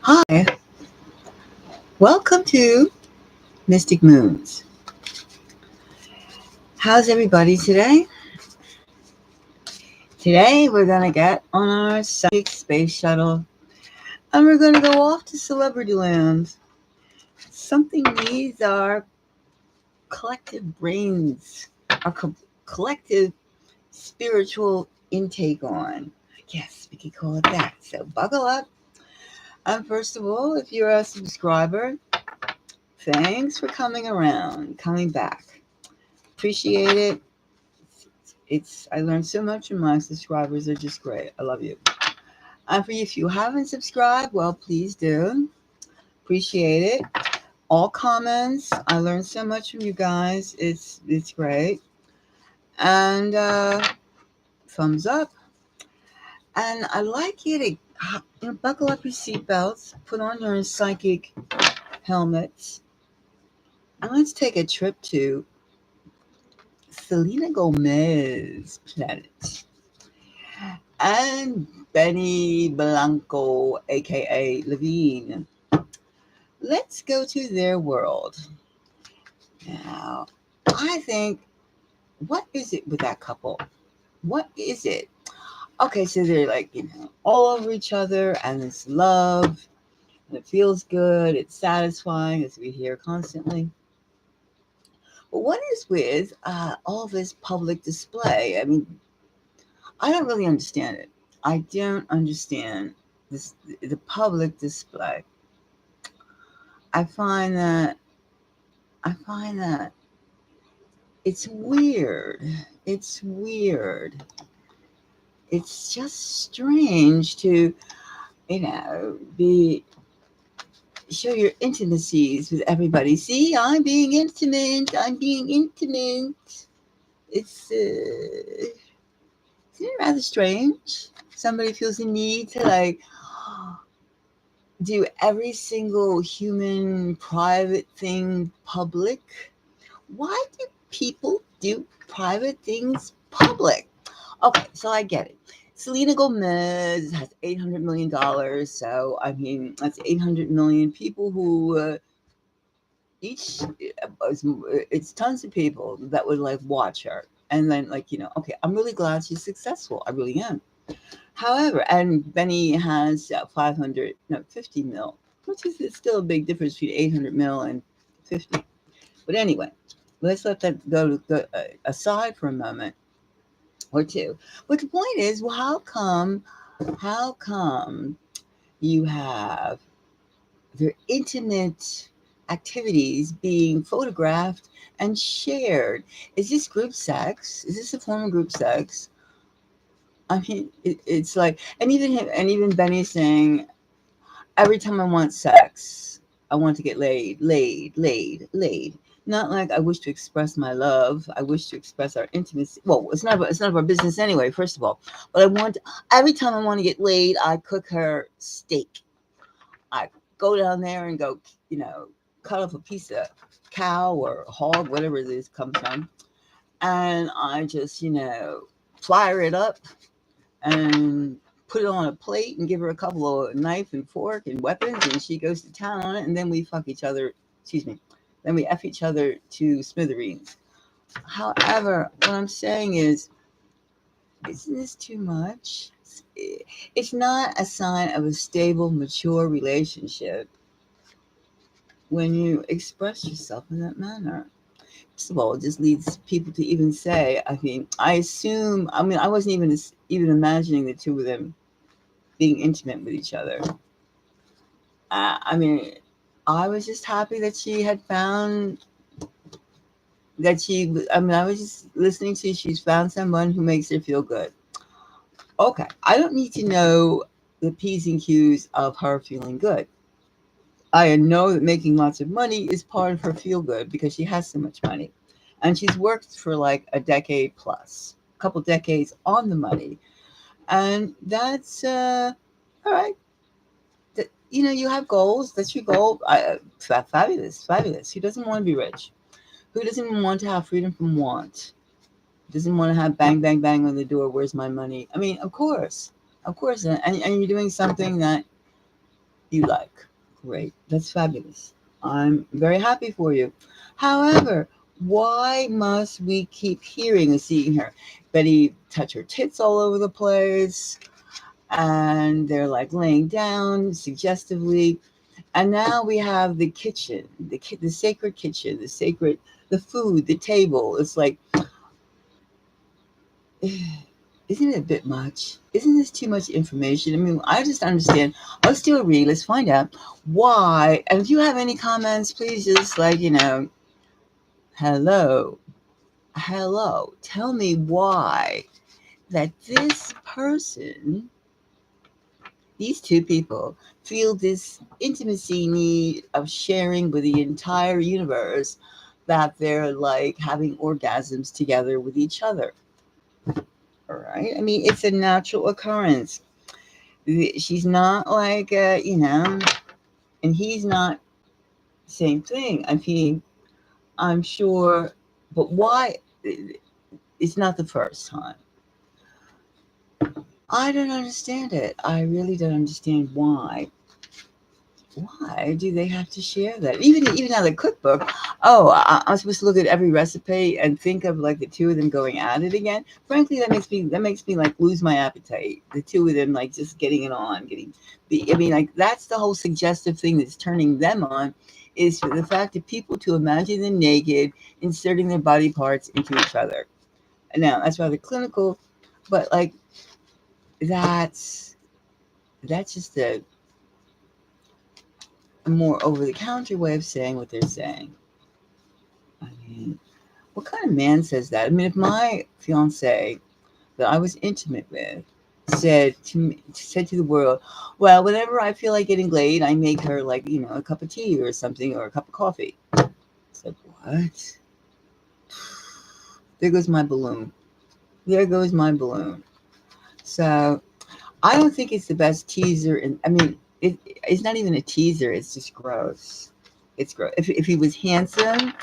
Hi, welcome to Mystic Moons. How's everybody today? Today we're going to get on our psychic space shuttle and we're going to go off to Celebrity Land. Something needs our collective brains, our collective spiritual intake on. Yes, we could call it that. So buckle up. And first of all, if you're a subscriber, thanks for coming around, coming back. Appreciate it. I learned so much from my subscribers. They're just great. I love you. And for you, if you haven't subscribed, well, please do. Appreciate it. All comments. I learned so much from you guys. It's great. And thumbs up. And I'd like you to buckle up your seatbelts, put on your psychic helmets, and let's take a trip to Selena Gomez planet and Benny Blanco, aka Levine. Let's go to their world. Now, I think, what is it with that couple? What is it? Okay, so they're like, all over each other, and it's love, and it feels good, it's satisfying, as we hear constantly. But what is with all this public display? I mean, I don't really understand it. I don't understand the public display. I find that I find that it's weird. It's weird. It's just strange to, be show your intimacies with everybody. See, I'm being intimate. I'm being intimate. Isn't it rather strange? Somebody feels the need to do every single human private thing public. Why do people do private things public? Okay, so I get it. Selena Gomez has $800 million. So, I mean, that's 800 million people who each, it's tons of people that would watch her. And then, okay, I'm really glad she's successful. I really am. However, and Benny has 50 mil, which is still a big difference between 800 mil and 50. But anyway, let's let that go aside for a moment or two. But the point is, well, how come you have their intimate activities being photographed and shared? Is this group sex? Is this a form of group sex? I mean, it's like, and even Benny saying, every time I want sex, I want to get laid, laid, laid, laid. Not like I wish to express my love. I wish to express our intimacy. Well, it's none of our business anyway, first of all. But every time I want to get laid, I cook her steak. I go down there and go, cut off a piece of cow or hog, whatever it is comes from. And I just, fire it up and put it on a plate and give her a couple of knife and fork and weapons, and she goes to town on it, and then we fuck each other. Excuse me. Then we F each other to smithereens. However, what I'm saying is, isn't this too much? It's not a sign of a stable, mature relationship when you express yourself in that manner. First of all, it just leads people to even say, I wasn't even imagining the two of them being intimate with each other. I mean, I was just happy that she had found I was just listening to, she's found someone who makes her feel good. Okay, I don't need to know the P's and Q's of her feeling good. I know that making lots of money is part of her feel good because she has so much money. And she's worked for like a decade plus, a couple decades on the money. And that's all right. You have goals. That's your goal. Fabulous, fabulous. Who doesn't want to be rich? Who doesn't want to have freedom from want? Doesn't want to have bang, bang, bang on the door. Where's my money? I mean, of course. And you're doing something that you like. Great. That's fabulous. I'm very happy for you. However, why must we keep hearing and seeing her? Betty touch her tits all over the place, and they're like laying down suggestively. And now we have the kitchen, the sacred kitchen, the food, the table. It's like, isn't it a bit much? Isn't this too much information? I mean, I just understand. Let's do a read. Let's find out why. And if you have any comments, please just hello, hello. Tell me why that this person, these two people, feel this intimacy need of sharing with the entire universe, that they're like having orgasms together with each other. All right. I mean, it's a natural occurrence. She's not like, and he's not, same thing. I mean, I'm sure, but why? It's not the first time. I don't understand it. I really don't understand why. Why do they have to share that? Even out of the cookbook. Oh, I'm supposed to look at every recipe and think of like the two of them going at it again. Frankly, that makes me like lose my appetite. The two of them like just getting it on, I mean, like that's the whole suggestive thing that's turning them on, is for the fact that people to imagine them naked, inserting their body parts into each other. And now that's rather clinical, but like that's that's just a more over the counter way of saying what they're saying. I mean, what kind of man says that? I mean, if my fiance that I was intimate with said to the world, well, whenever I feel like getting laid, I make her like, a cup of tea or something, or a cup of coffee. It's like, what? There goes my balloon. There goes my balloon. So I don't think it's the best teaser. And I mean, it's not even a teaser. It's just gross. It's gross. If he was handsome,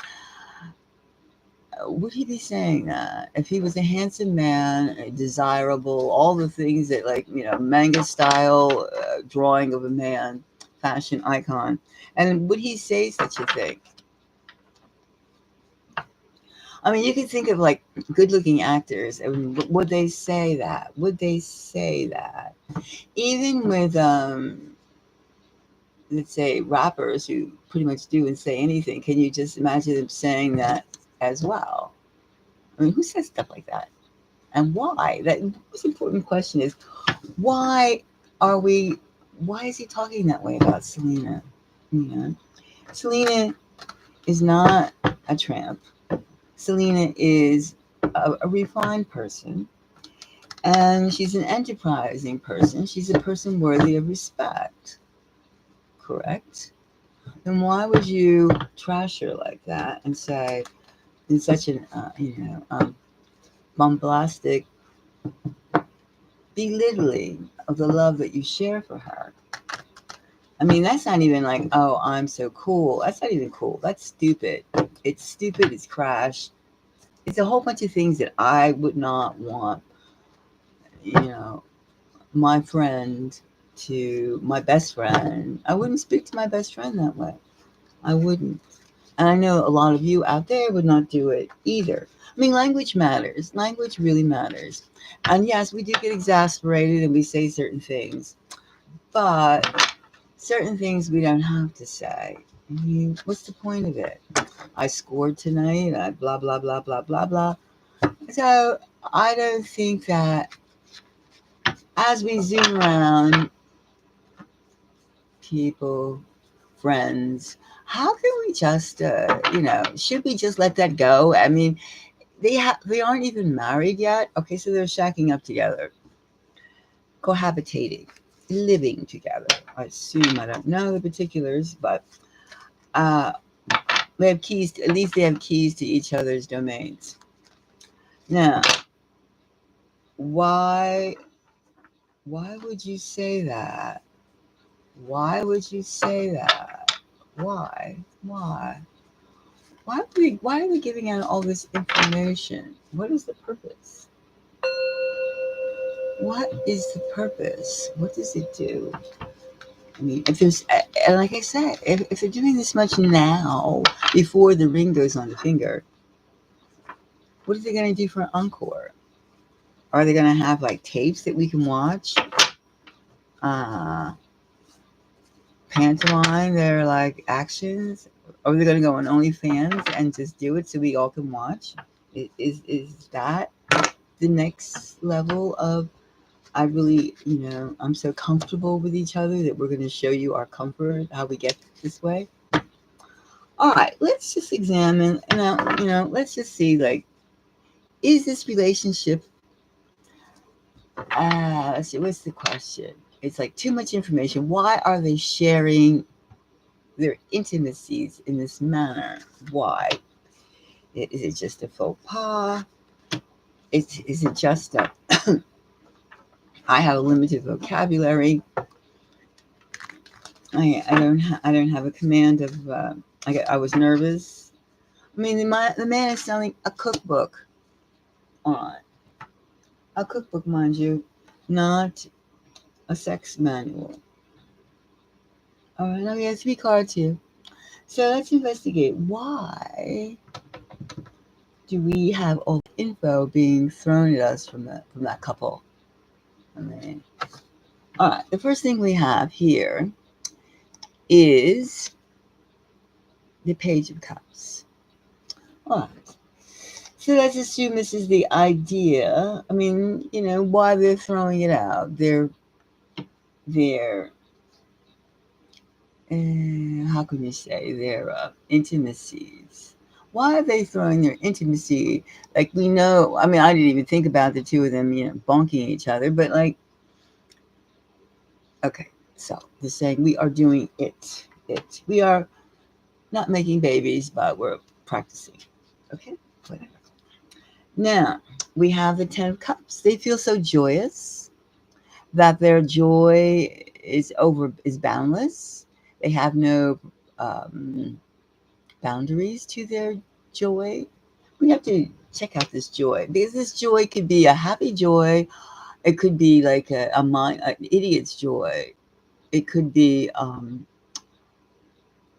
would he be saying that? If he was a handsome man, desirable, all the things that, like, manga style drawing of a man, fashion icon, and would he say such a thing? I mean, you could think of like good-looking actors, and would they say that? Would they say that? Even with let's say rappers who pretty much do and say anything, can you just imagine them saying that as well? I mean, who says stuff like that? And why? That most important question is, why are we? Why is he talking that way about Selena? Selena is not a tramp. Selena is a refined person, and she's an enterprising person. She's a person worthy of respect. Correct? Then why would you trash her like that and say in such an bombastic belittling of the love that you share for her? I mean, that's not even like, oh, I'm so cool. That's not even cool. That's stupid. It's stupid. It's crash. It's a whole bunch of things that I would not want, my friend to my best friend. I wouldn't speak to my best friend that way. I wouldn't. And I know a lot of you out there would not do it either. I mean, language matters. Language really matters. And yes, we do get exasperated and we say certain things. But certain things we don't have to say. I mean, what's the point of it? I scored tonight. I blah, blah, blah, blah, blah, blah. So I don't think that as we zoom around, people, friends, how can we just, should we just let that go? I mean, they aren't even married yet. Okay, so they're shacking up together, cohabitating, living together. I assume, I don't know the particulars, but uh, they have keys. At least they have keys to each other's domains. Now, why? Why would you say that? Why would you say that? Why? Why? Why are we giving out all this information? What is the purpose? What is the purpose? What does it do? I mean, if there's, and like I said, if they're doing this much now before the ring goes on the finger, what are they going to do for an encore? Are they going to have like tapes that we can watch? Uh, Pantomime their like actions? Or are they going to go on OnlyFans and just do it so we all can watch? Is that the next level of I really, I'm so comfortable with each other that we're going to show you our comfort, how we get this way? All right, let's just examine, let's just see, like, is this relationship, let's see, what's the question? It's like too much information. Why are they sharing their intimacies in this manner? Why? Is it just a faux pas? Is it just that I have a limited vocabulary? I don't have a command of. I was nervous. I mean, the man is selling a cookbook on a cookbook, mind you, not a sex manual. All right, now we have 3 cards here. So let's investigate. Why do we have all the info being thrown at us from that couple? I mean, all right. The first thing we have here is the Page of Cups. All right. So let's assume this is the idea. I mean, why they're throwing it out. Their how can you say, their intimacies. Why are they throwing their intimacy? Like, we know, I mean, I didn't even think about the two of them, bonking each other, but like, okay, so they're saying we are doing it. We are not making babies, but we're practicing. Okay, whatever. Now, we have the 10 of Cups. They feel so joyous that their joy is boundless. They have no boundaries to their joy. We have to check out this joy, because this joy could be a happy joy. It could be like an idiot's joy. It could be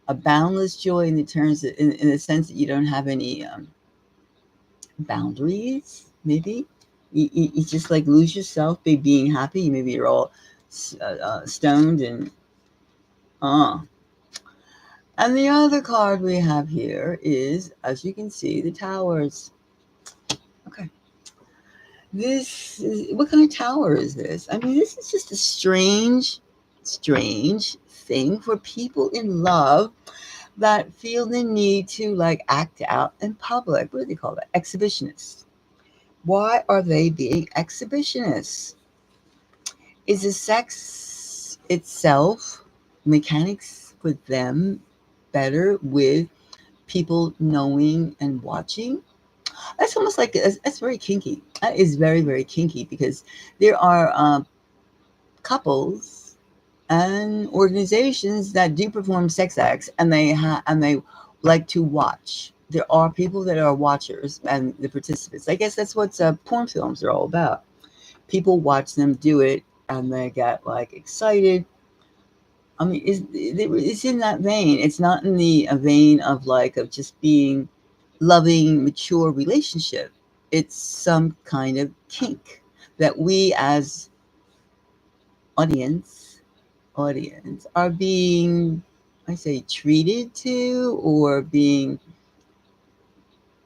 a boundless joy in the terms of, in the sense that you don't have any boundaries. Maybe you just like lose yourself by being happy. Maybe you're all stoned and And the other card we have here is, as you can see, the Towers. Okay. What kind of tower is this? I mean, this is just a strange thing for people in love that feel the need to like act out in public. What do they call that? Exhibitionists. Why are they being exhibitionists? Is the sex itself, mechanics for them, better with people knowing and watching? That's almost like that's very kinky. That is very, very kinky, because there are couples and organizations that do perform sex acts, and they like to watch. There are people that are watchers and the participants. I guess that's what porn films are all about. People watch them do it, and they get like excited. I mean, it's in that vein. It's not in the vein of like of just being loving, mature relationship. It's some kind of kink that we as audience are being, I say, treated to, or being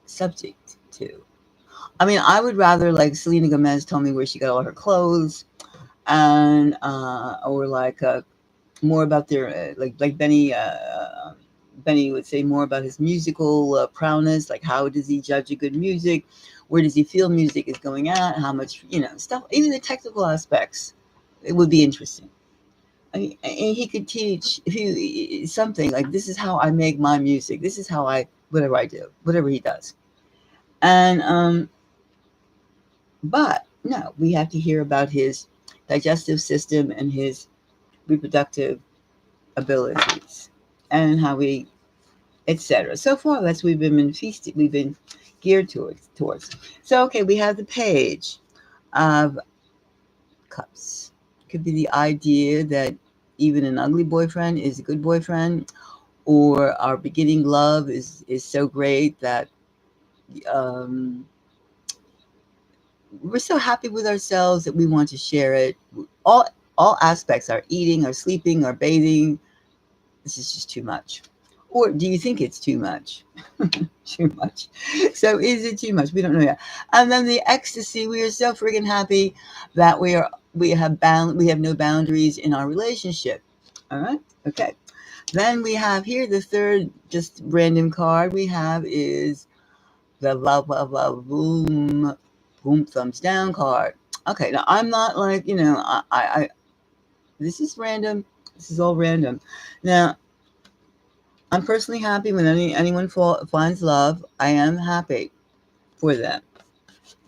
subject to. I mean, I would rather like Selena Gomez tell me where she got all her clothes, and or like more about their like Benny would say more about his musical prowess, like how does he judge a good music, where does he feel music is going at, how much stuff, even the technical aspects. It would be interesting. I mean, and he could teach if he something like, this is how I make my music, this is how I whatever I do, whatever he does. And but no, we have to hear about his digestive system and his reproductive abilities, and how we, etc. So far, that's we've been feasted. We've been geared towards. So okay, we have the Page of Cups. Could be the idea that even an ugly boyfriend is a good boyfriend, or our beginning love is so great that um, we're so happy with ourselves that we want to share it. All all aspects, our eating, our sleeping, our bathing. This is just too much. Or do you think it's too much? Too much. So is it too much? We don't know yet. And then the ecstasy, we are so freaking happy that we have no boundaries in our relationship. All right? Okay. Then we have here the third just random card we have is the blah blah blah boom boom thumbs down card. Okay, now I'm not like, I this is random. This is all random. Now, I'm personally happy when anyone finds love. I am happy for them.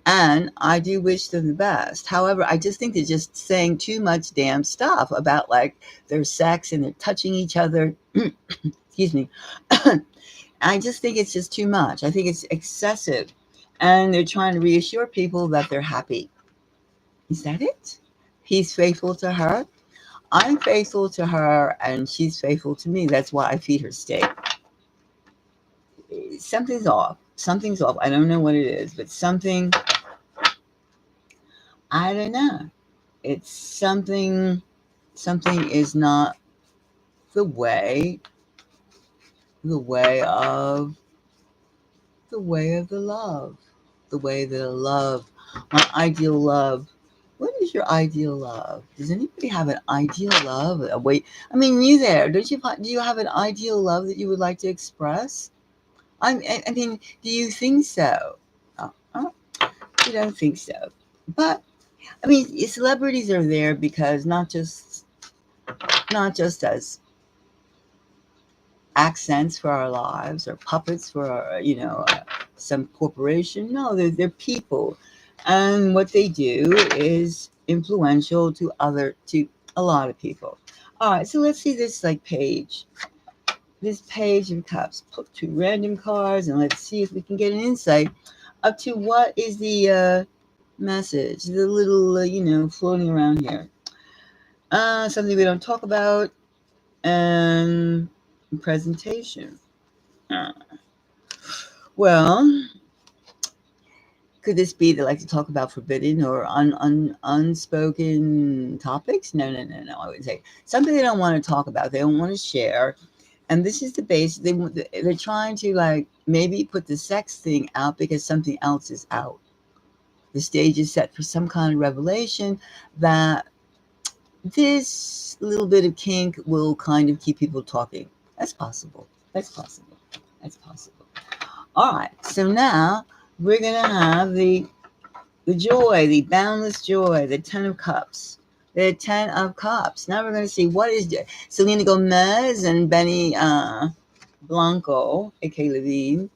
And I do wish them the best. However, I just think they're just saying too much damn stuff about like their sex and they're touching each other. Excuse me. I just think it's just too much. I think it's excessive. And they're trying to reassure people that they're happy. Is that it? He's faithful to her. I'm faithful to her, and she's faithful to me. That's why I feed her steak. Something's off. Something's off. I don't know what it is, but I don't know. It's something is not the way, the way of, the way of the love, the way that I love, my ideal love. What is your ideal love? Does anybody have an ideal love? Wait, I mean, you there? Do you have an ideal love that you would like to express? I mean, do you think so? Oh, you don't think so, but I mean, celebrities are there because not just as accents for our lives or puppets for our, some corporation. No, they're people, and what they do is influential to a lot of people. All right, so let's see this like page. This page of cups. Put two random cards, and let's see if we can get an insight up to what is the message, the little floating around here. Something we don't talk about, and presentation. Uh, well, could this be they like to talk about forbidden or unspoken topics? No, no, no, no. I would say something they don't want to talk about. They don't want to share. And this is the base. They're trying to like maybe put the sex thing out because something else is out. The stage is set for some kind of revelation that this little bit of kink will kind of keep people talking. That's possible. That's possible. That's possible. All right. So now we're gonna have the joy, the boundless joy, the Ten of Cups. The Ten of Cups. Now we're gonna see what is Selena Gomez and Benny Blanco, aka Levine.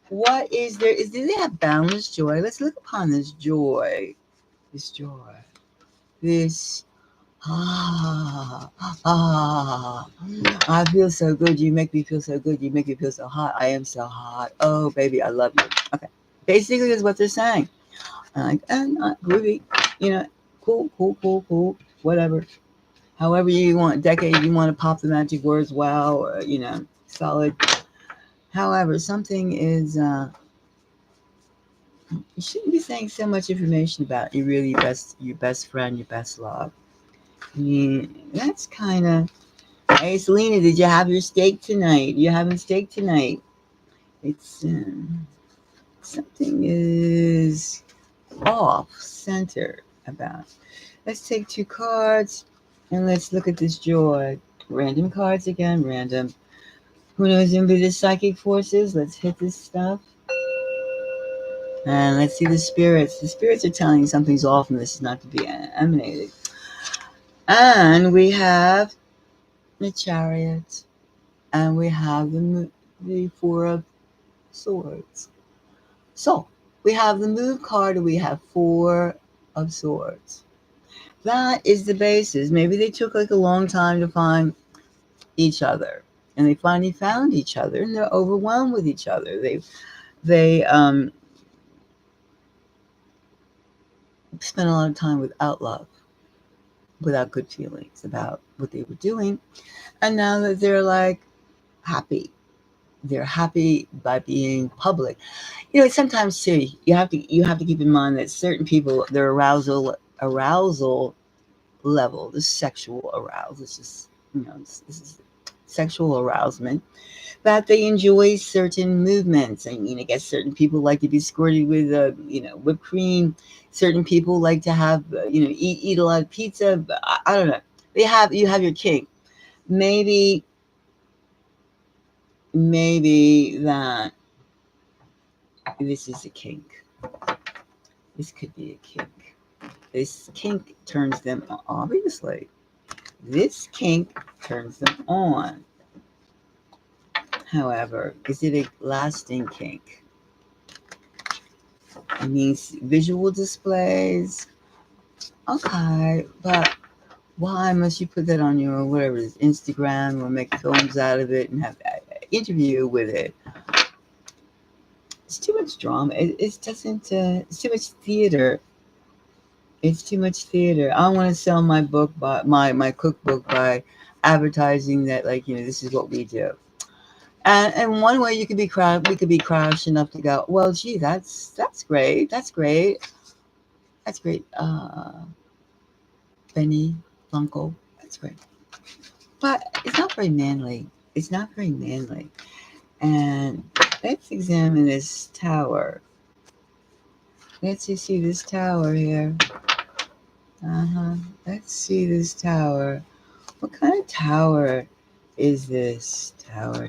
What is there? Do they have boundless joy? Let's look upon this joy. This joy. This ah, I feel so good. You make me feel so good. You make me feel so hot. I am so hot. Oh, baby, I love you. Okay. Basically, is what they're saying. Like, and groovy, cool, cool, cool, cool, whatever. However you want, decade you want to pop the magic words, wow, or, solid. However, something is, you shouldn't be saying so much information about your best friend, your best love. I mean, that's kind of. Hey, Selena, did you have your steak tonight? You having steak tonight? It's something is off center about. Let's take two cards and let's look at this joy. Random cards again, random. Who knows into the psychic forces? Let's hit this stuff. And let's see the spirits. The spirits are telling you something's off and this is not to be emanated. And we have the chariot. And we have the Four of Swords. So, we have the move card and we have Four of Swords. That is the basis. Maybe they took like a long time to find each other. And they finally found each other and they're overwhelmed with each other. They spend a lot of time without love. without good feelings about what they were doing. And now that they're like happy, they're happy by being public. Sometimes too, you have to keep in mind that certain people, their arousal level, the sexual arousal, this is this is sexual arousement, that they enjoy certain movements. I mean, I guess certain people like to be squirted with whipped cream. Certain people like to have eat a lot of pizza. But I don't know. You have your kink. Maybe that this is a kink. This could be a kink. This kink turns them on, obviously. This kink turns them on. However, is it a lasting kink? It means visual displays. Okay, but why must you put that on your whatever it is, Instagram, or make films out of it and have an interview with it? It's too much drama. It doesn't. It's too much theater. It's too much theater. I want to sell my book by my cookbook by advertising that, like, this is what we do. And one way you could be we could be crash enough to go, well, gee, that's great. That's great. That's great. Benny Blanco. That's great. But it's not very manly. It's not very manly. And let's examine this tower. Let's see this tower here. Let's see this tower. What kind of tower is this? Tower.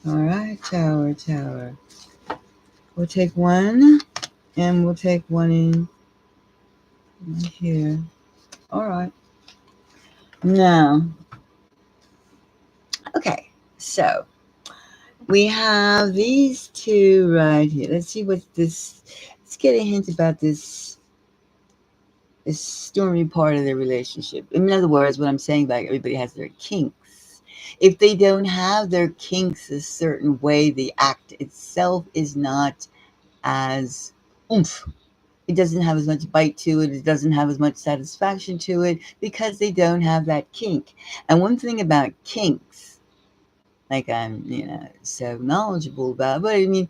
All right, tower. We'll take one, and we'll take one in right here. All right. Now, okay, so we have these two right here. Let's see what this. Let's get a hint about this stormy part of their relationship. In other words, what I'm saying about everybody has their kinks. If they don't have their kinks a certain way, the act itself is not as oomph. It doesn't have as much bite to it. It doesn't have as much satisfaction to it because they don't have that kink. And one thing about kinks, like I'm, so knowledgeable about, but I mean,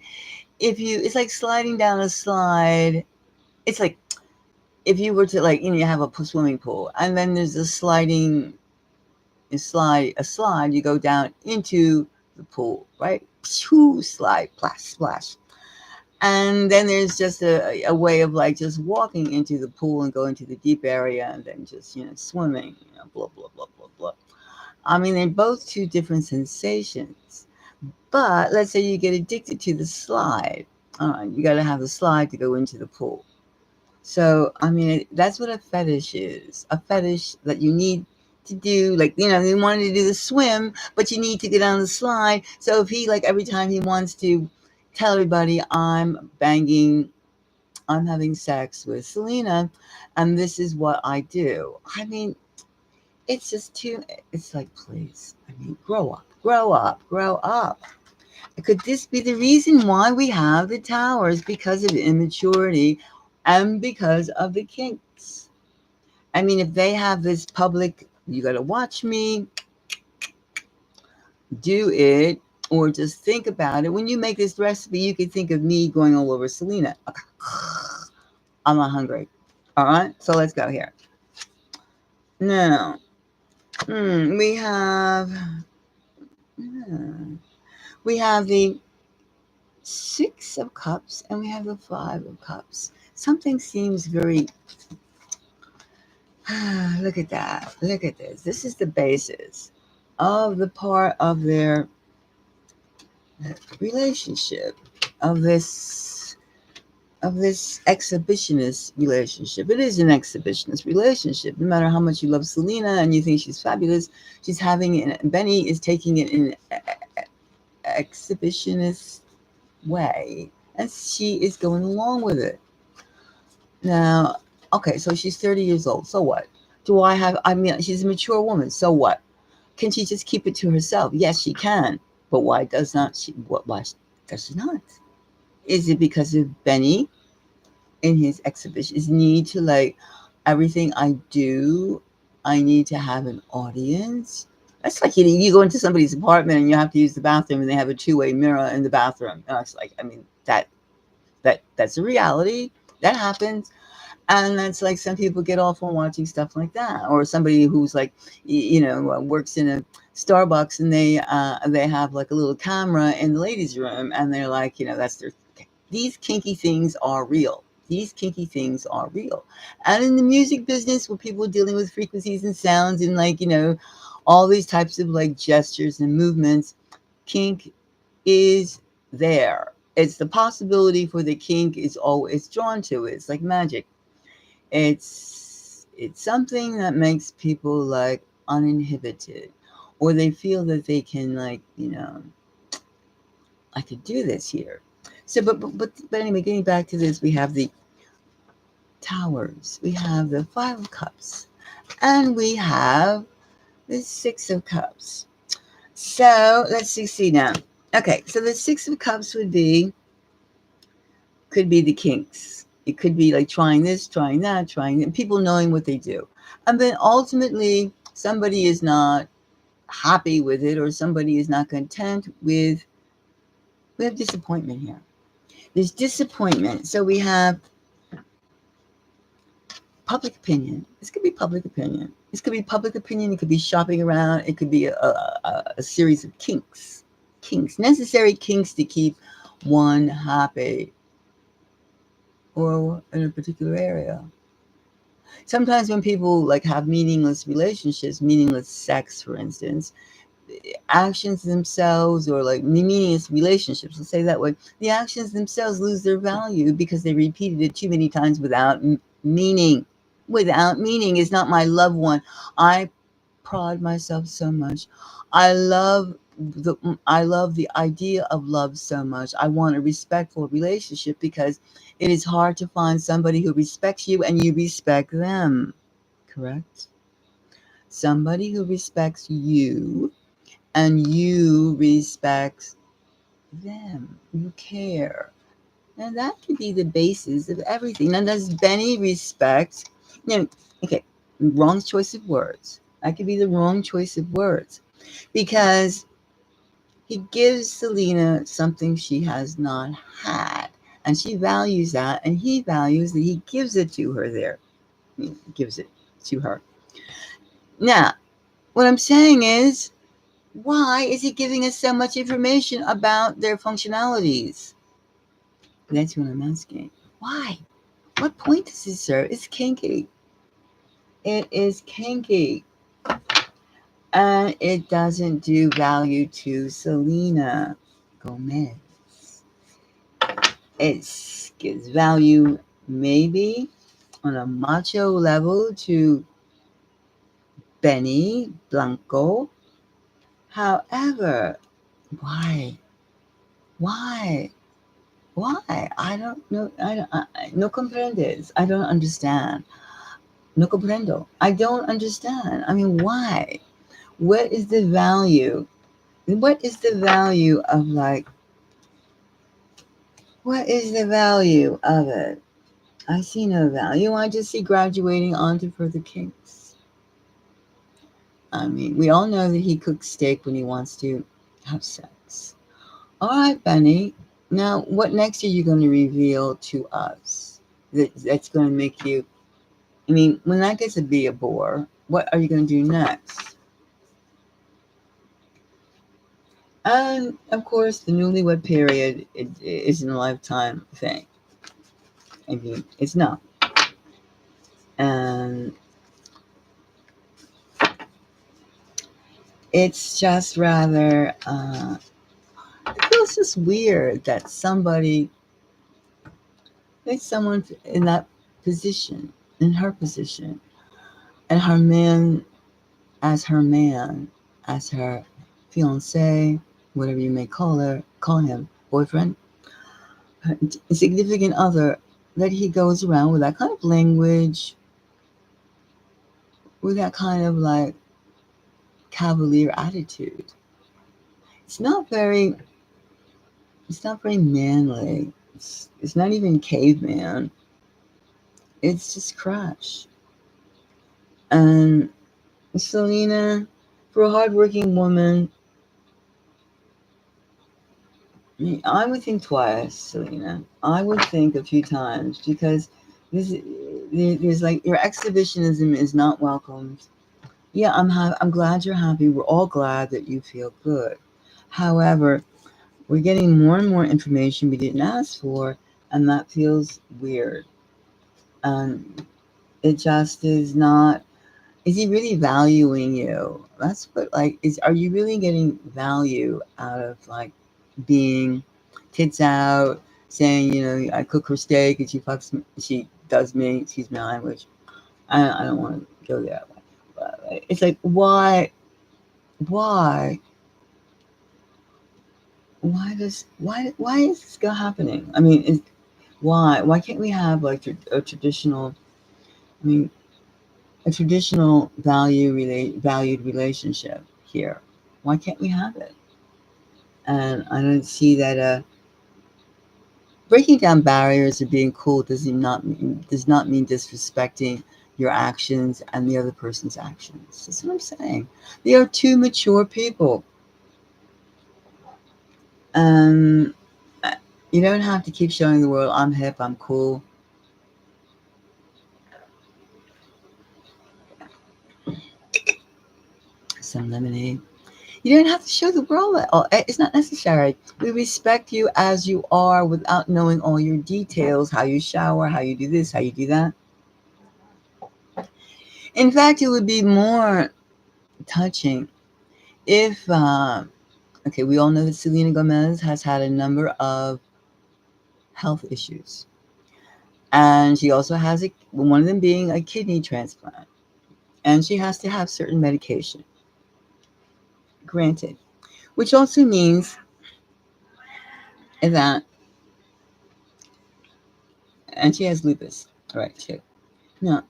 it's like sliding down a slide. It's like if you were to, like, you have a swimming pool and then there's a slide, you go down into the pool, right? Slide, splash. And then there's just a way of, like, just walking into the pool and going to the deep area and then just, swimming, blah, blah, blah, blah, blah. I mean, they're both two different sensations. But let's say you get addicted to the slide. You got to have the slide to go into the pool. So, I mean, that's what a fetish is. A fetish that you need to do, like, they wanted to do the swim, but you need to get on the slide. So if he, like, every time he wants to tell everybody I'm having sex with Selena, and this is what I do. I mean, it's just it's like, please, I mean, grow up. Could this be the reason why we have the towers? Because of immaturity and because of the kinks. I mean, if they have this public, you got to watch me, do it, or just think about it. When you make this recipe, you can think of me going all over Selena. Okay. I'm not hungry. All right, so let's go here. Now, we have the 6 of Cups and we have the 5 of Cups. Something seems very. Look at that. Look at this. This is the basis of the part of their relationship, of this exhibitionist relationship. It is an exhibitionist relationship. No matter how much you love Selena and you think she's fabulous, Benny is taking it in an exhibitionist way, and she is going along with it. Now, okay, so she's 30 years old. So what? She's a mature woman. So what? Can she just keep it to herself? Yes, she can. But why does she not? Is it because of Benny in his exhibition? His need to like everything I do, I need to have an audience. That's like you go into somebody's apartment and you have to use the bathroom and they have a two-way mirror in the bathroom. And it's like, I mean, that's a reality. That happens. And that's like some people get off on watching stuff like that, or somebody who's like, works in a Starbucks and they have like a little camera in the ladies' room, and they're like, that's their. These kinky things are real. These kinky things are real. And in the music business, where people are dealing with frequencies and sounds and like all these types of like gestures and movements, kink is there. It's the possibility for the kink is always drawn to it. It's like magic. It's something that makes people like uninhibited, or they feel that they can like I could do this here. So but anyway, getting back to this, we have the towers, we have the 5 of cups, and we have the 6 of cups. So let's see now. Okay, so the 6 of cups could be the kinks. It could be like trying this, trying that, trying that, people knowing what they do. And then ultimately, somebody is not happy with it, or somebody is not content with, we have disappointment here. There's disappointment. So we have public opinion. This could be public opinion. This could be public opinion. It could be shopping around. It could be a series of kinks. Kinks. Necessary kinks to keep one happy, or in a particular area. Sometimes when people like have meaningless relationships, meaningless sex, for instance, actions themselves, or like meaningless relationships, let's say that way, the actions themselves lose their value because they repeated it too many times without meaning. Without meaning is not my loved one. I pride myself so much. I love I love the idea of love so much. I want a respectful relationship because it is hard to find somebody who respects you and you respect them. Correct? Somebody who respects you and you respect them. You care. And that could be the basis of everything. Now, does Benny respect? No, okay, wrong choice of words. That could be the wrong choice of words, because he gives Selena something she has not had, and she values that, and he values that he gives it to her there. He gives it to her. Now, what I'm saying is, why is he giving us so much information about their functionalities? That's what I'm asking. Why? What point does it serve? It's kinky. It is kinky. And it doesn't do value to Selena Gomez. It gives value maybe on a macho level to Benny Blanco. However, why? Why? Why? I don't know. No comprendes. I don't understand. No comprendo. I don't understand. I mean, why? What is the value? What is the value of like, what is the value of it? I see no value. I just see graduating onto further kinks. I mean, we all know that he cooks steak when he wants to have sex. All right, Benny. Now, what next are you going to reveal to us that's going to make you? I mean, when that gets to be a bore, what are you going to do next? And of course, the newlywed period isn't a lifetime thing. I mean, it's not. And it's just rather, it feels just weird that somebody, like someone in that position, in her position, and her man, as her fiance, whatever you may call him, boyfriend, significant other, that he goes around with that kind of language, with that kind of like cavalier attitude. It's not very, it's not very manly. It's not even caveman. It's just crush. And Selena, for a hardworking woman, I would think twice, Selena. I would think a few times because this, there's like your exhibitionism is not welcomed. Yeah, I'm glad you're happy. We're all glad that you feel good. However, we're getting more and more information we didn't ask for, and that feels weird. And it just is not. Is he really valuing you? That's what like is. Are you really getting value out of like being tits out, saying I cook her steak and she fucks me, she does me, excuse my language. I don't want to go that way, but like, it's like why why is this still happening? I mean, why can't we have like a traditional? I mean, a traditional valued relationship here. Why can't we have it? And I don't see that breaking down barriers or being cool does not mean disrespecting your actions and the other person's actions. That's what I'm saying. They are two mature people. Um, uh, you don't have to keep showing the world I'm hip, I'm cool. Some lemonade. You don't have to show the world that. Oh, it's not necessary. We respect you as you are without knowing all your details, how you shower, how you do this, how you do that. In fact, it would be more touching if, okay, we all know that Selena Gomez has had a number of health issues. And she also has one of them being a kidney transplant. And she has to have certain medication, granted. Which also means that, and she has lupus, right, too. Now,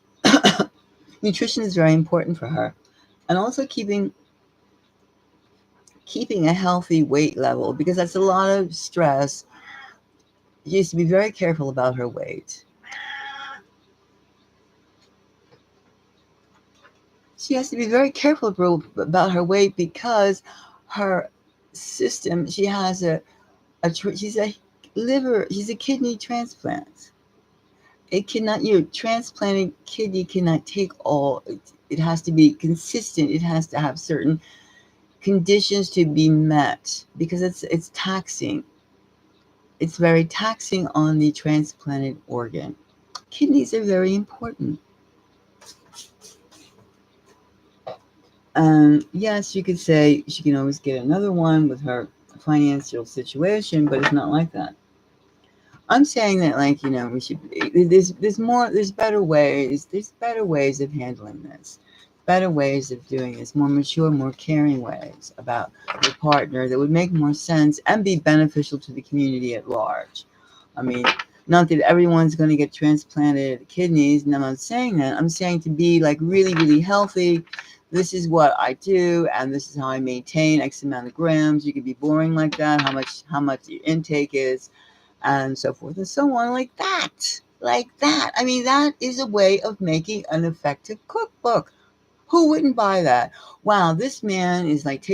nutrition is very important for her. And also keeping a healthy weight level because that's a lot of stress. She has to be very careful about her weight. She has to be very careful about her weight because her system. She has she's a she's a kidney transplant. It cannot your transplanted kidney cannot take all. It has to be consistent. It has to have certain conditions to be met because it's taxing. It's very taxing on the transplanted organ. Kidneys are very important. Yes, you could say she can always get another one with her financial situation, but it's not like that. I'm saying that, like, we should. There's better ways. There's better ways of handling this. Better ways of doing this. More mature, more caring ways about your partner that would make more sense and be beneficial to the community at large. I mean, not that everyone's going to get transplanted kidneys, and I'm not saying that. I'm saying to be like really, really healthy. This is what I do, and this is how I maintain X amount of grams. You could be boring like that. How much your intake is, and so forth and so on, like that. Like that. I mean, that is a way of making an effective cookbook. Who wouldn't buy that? Wow, this man is like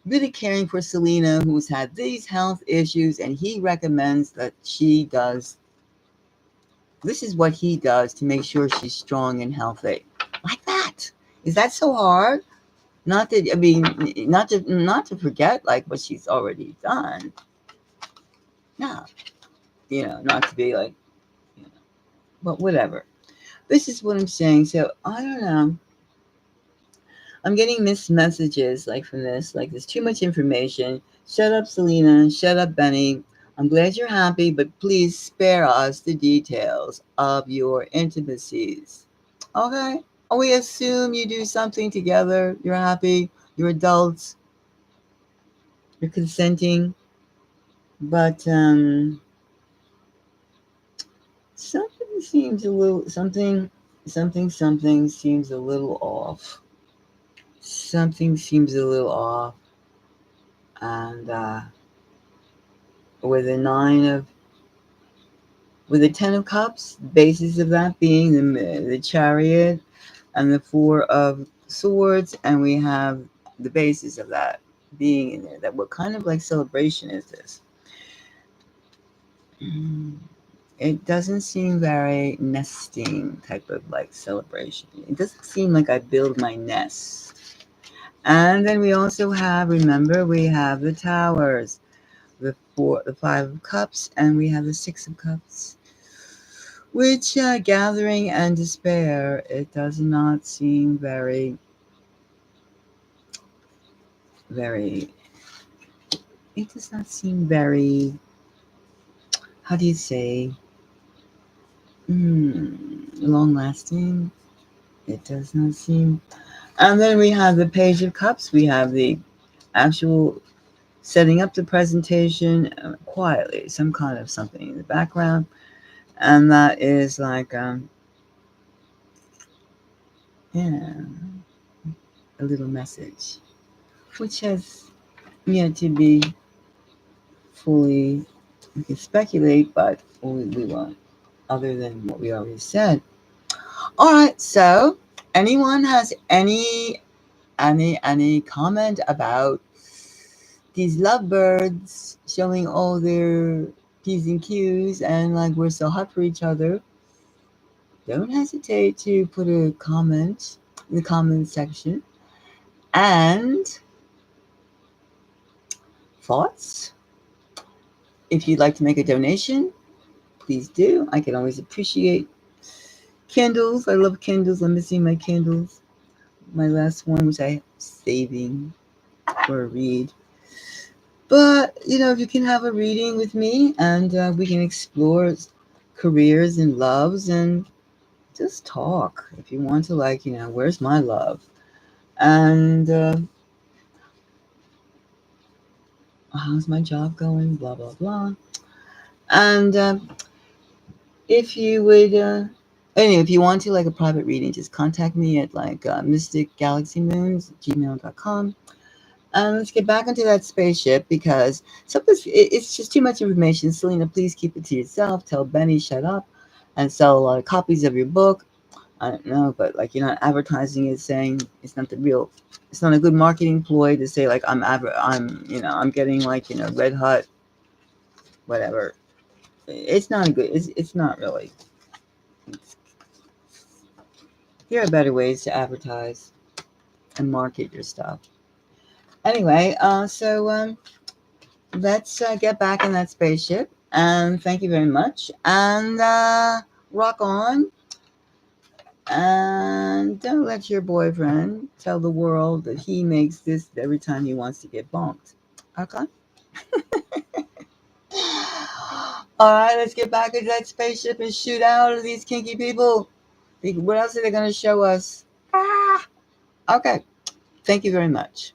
really caring for Selena, who's had these health issues, and he recommends that she does. This is what he does to make sure she's strong and healthy. Like that. Is that so hard? Not that I mean, not to forget like what she's already done. No, not to be like, you know, but whatever. This is what I'm saying. So I don't know. I'm getting mixed messages like from this. Like there's too much information. Shut up, Selena. Shut up, Benny. I'm glad you're happy, but please spare us the details of your intimacies. Okay? We assume you do something together. You're happy. You're adults. You're consenting. But something seems a little something seems a little off. Something seems a little off. And with a nine of with the Ten of Cups, basis of that being the Chariot and the Four of Swords, and we have the basis of that being in there. That what kind of like celebration is this? It doesn't seem very nesting type of like celebration. It doesn't seem like I build my nest. And then we also have, remember, we have the Towers, the Five of Cups, and we have the Six of Cups. Which gathering and despair, it does not seem very, very, it does not seem very, how do you say, long lasting. It does not seem. And then we have the Page of Cups. We have the actual setting up the presentation quietly, some kind of something in the background. And that is like, yeah, a little message, which has yet to be fully, we can speculate, but we won't, other than what we already said. All right, so anyone has any comment about these lovebirds showing all their P's and Q's and like we're so hot for each other? Don't hesitate to put a comment in the comment section. And thoughts? If you'd like to make a donation, please do. I can always appreciate Kindles. I love Kindles. Let me see my Kindles. My last one, which I'm saving for a read. But, if you can have a reading with me and we can explore careers and loves and just talk. If you want to, like, where's my love? And how's my job going? Blah, blah, blah. And if you would, anyway, if you want to, like, a private reading, just contact me at, like, mysticgalaxymoons@gmail.com. Let's get back into that spaceship because it's just too much information. Selena, please keep it to yourself. Tell Benny, shut up, and sell a lot of copies of your book. I don't know, but like you're not advertising it, saying it's not it's not a good marketing ploy to say like I'm getting like red hot, whatever. It's not a good. It's not really. There are better ways to advertise and market your stuff. Anyway, so let's get back in that spaceship. And thank you very much. And rock on. And don't let your boyfriend tell the world that he makes this every time he wants to get bonked. Okay? All right, let's get back into that spaceship and shoot out of these kinky people. What else are they going to show us? Ah! Okay. Thank you very much.